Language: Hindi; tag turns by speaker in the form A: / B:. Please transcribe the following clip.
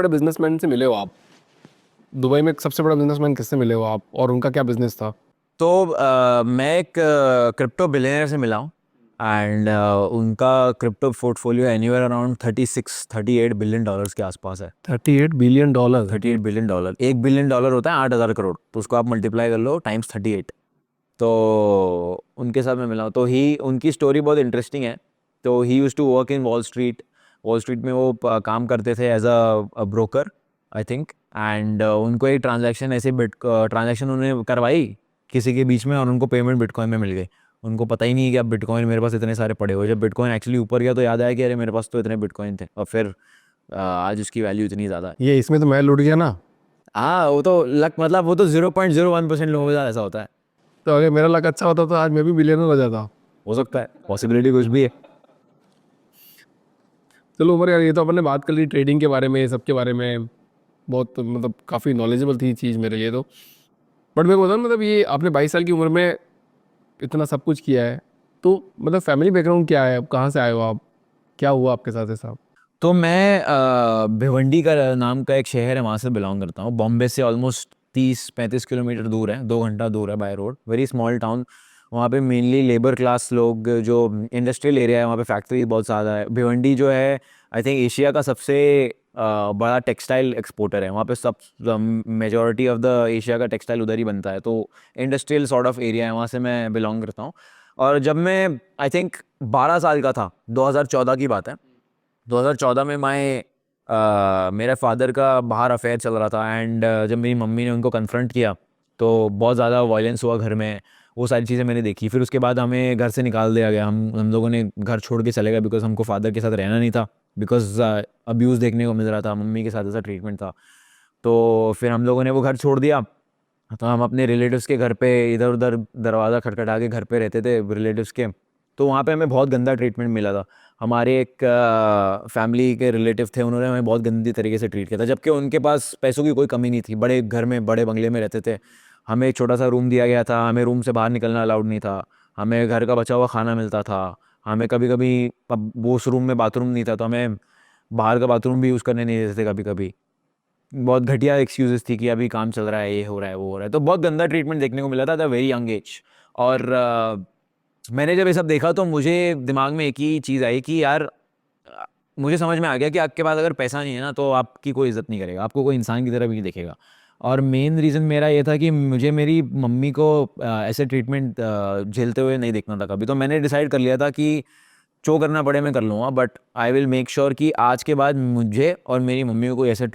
A: बड़े बिजनेसमैन से मिले हो आप? दुबई में सबसे बड़ा बिजनेसमैन किससे मिले हो आप, और उनका क्या बिजनेस था?
B: तो मैं एक क्रिप्टो बिलियनर से मिला हूँ। एंड उनका crypto portfolio anywhere around 38 billion dollars के आसपास है।
A: $38 बिलियन?
B: 38 बिलियन डॉलर, $1 बिलियन होता है 8,000 करोड़, तो उसको आप मल्टीप्लाई कर लो टाइम्स 38। तो उनके साथ मैं मिला हूँ, तो ही उनकी स्टोरी बहुत इंटरेस्टिंग है। तो he used to work in Wall Street. Wall Street में वो काम करते थे as a broker, I think. And उनको एक ट्रांजैक्शन ऐसे ट्रांजैक्शन उन्होंने करवाई किसी के बीच में, और उनको पेमेंट बिटकॉइन में मिल गई। उनको पता ही नहीं है कि अब बिटकॉइन मेरे पास इतने सारे पड़े हुए। जब बिटकॉइन एक्चुअली ऊपर गया तो याद आया कि अरे मेरे पास तो इतने बिटकॉइन थे, और फिर आज उसकी वैल्यू इतनी ज़्यादा है।
A: ये इसमें तो मैं लुट गया ना।
B: हाँ, वो तो लक, मतलब वो तो 0.01% लोगों के साथ ऐसा होता है।
A: तो अगर मेरा लक अच्छा होता तो आज मैं भी बिलियनर हो जाता।
B: हो सकता है, पॉसिबिलिटी कुछ भी है।
A: चलो उमर यार, ये तो अपन ने बात कर ली ट्रेडिंग के बारे में, सब के बारे में। बहुत मतलब काफ़ी नॉलेजेबल थी चीज़ मेरे लिए तो। बट मेरे को बता, मतलब ये आपने 22 साल की उम्र में इतना सब कुछ किया है, तो मतलब फैमिली बैकग्राउंड क्या है? कहाँ से आए हो आप? क्या हुआ आपके साथ ऐसा?
B: तो मैं भिवंडी का नाम का एक शहर है, वहाँ से बिलोंग करता हूँ। बॉम्बे से ऑलमोस्ट 30-35 किलोमीटर दूर है, 2 घंटा दूर है by road. Very small town. वहाँ पे मेनली लेबर क्लास लोग, जो इंडस्ट्रियल एरिया है, वहाँ पे फैक्ट्री बहुत ज़्यादा है। भिवंडी जो है, आई थिंक एशिया का सबसे बड़ा टेक्सटाइल एक्सपोर्टर है। वहाँ पे सब मेजॉरिटी ऑफ द एशिया का टेक्सटाइल उधर ही बनता है। तो इंडस्ट्रियल सॉर्ट ऑफ एरिया है, वहाँ से मैं बिलोंग करता हूँ। और जब मैं आई थिंक 12 साल का था, 2014 की बात है। 2014 में मेरे फादर का बाहर अफेयर चल रहा था। एंड जब मेरी मम्मी ने उनको कन्फ्रंट किया तो बहुत ज़्यादा वायलेंस हुआ घर में। वो सारी चीज़ें मैंने देखी। फिर उसके बाद हमें घर से निकाल दिया गया। हम लोगों ने घर छोड़ के चले गए, बिकॉज हमको फादर के साथ रहना नहीं था। बिकॉज अब्यूज़ देखने को मिल रहा था, मम्मी के साथ ऐसा ट्रीटमेंट था। तो फिर हम लोगों ने वो घर छोड़ दिया। तो हम अपने रिलेटिव्स के घर पे इधर उधर दरवाज़ा खटखटा के घर पे रहते थे, रिलेटिव्स के। तो वहाँ पे हमें बहुत गंदा ट्रीटमेंट मिला था। हमारे एक फैमिली के रिलेटिव थे, उन्होंने हमें बहुत गंदी तरीके से ट्रीट किया था, जबकि उनके पास पैसों की कोई कमी नहीं थी। बड़े घर में, बड़े बंगले में रहते थे। हमें एक छोटा सा रूम दिया गया था, हमें रूम से बाहर निकलना अलाउड नहीं था। हमें घर का बचा हुआ खाना मिलता था। हमें कभी कभी, अब वो उस रूम में बाथरूम नहीं था, तो हमें बाहर का बाथरूम भी यूज़ करने नहीं देते थे कभी कभी। बहुत घटिया एक्सक्यूजेस थी कि अभी काम चल रहा है, ये हो रहा है, वो हो रहा है। तो बहुत गंदा ट्रीटमेंट देखने को मिला था द वेरी यंग एज। और मैंने जब ये सब देखा तो मुझे दिमाग में एक ही चीज़ आई कि यार, मुझे समझ में आ गया कि आपके पास अगर पैसा नहीं है ना, तो आपकी कोई इज्जत नहीं करेगा, आपको कोई इंसान की तरह भी नहीं देखेगा। और मेन रीज़न मेरा ये था कि मुझे मेरी मम्मी को ऐसे ट्रीटमेंट झेलते हुए नहीं देखना था कभी। तो मैंने डिसाइड कर लिया था कि जो करना पड़े मैं कर लूँगा, but I will make sure कि आज के बाद मुझे और मेरी मम्मी को कोई ऐसे